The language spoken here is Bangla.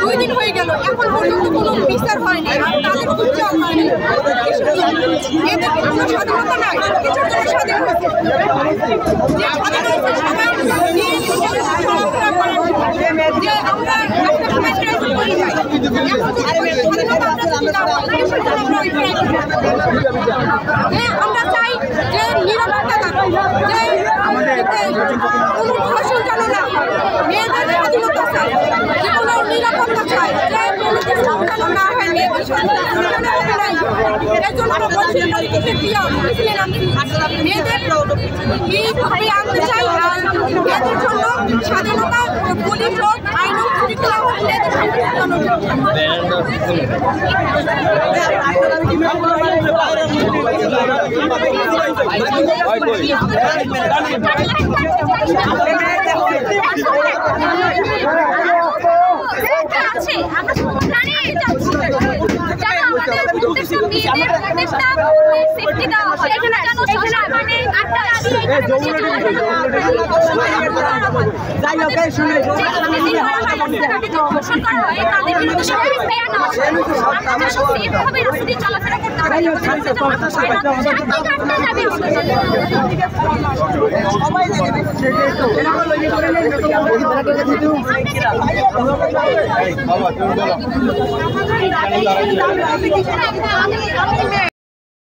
2 দিন হয়ে গেল, এখন পর্যন্ত কোনো বিচার হয়নি, আর তাদের খুঁজেও হয়নি। এদের কোনো স্বাধীনতা নাই, কিছুর জন্য স্বাধীন হয়েছে। যে স্বাধীন হয়েছে সবাই নিয়ে চলাফেরা করেন, যে আমরা একটা সময় ট্রাই করি যাই। স্বাধীনতা আমরা যদি না হয়, কিসের জন্য আমরা ওই ট্রাই করি? আমরা চাই যে নিরাপত্তা থাকুক, যে কোনো ধর্ষণ যেন না হয়, মেয়েদের স্বাধীনতা চাই, যে কোনো নিরাপত্তা চাই, যে কোনো কিছু যেন না হয়, মেয়েদের স্বাধীনতা নাই। এর জন্য আমরা বলছি মেয়েদের এইভাবে আনতে চাই, আর মেয়েদের জন্য স্বাধীনতা পুলিশ হোক, আইন হোক, শৃঙ্খলা হোক, মেয়েদের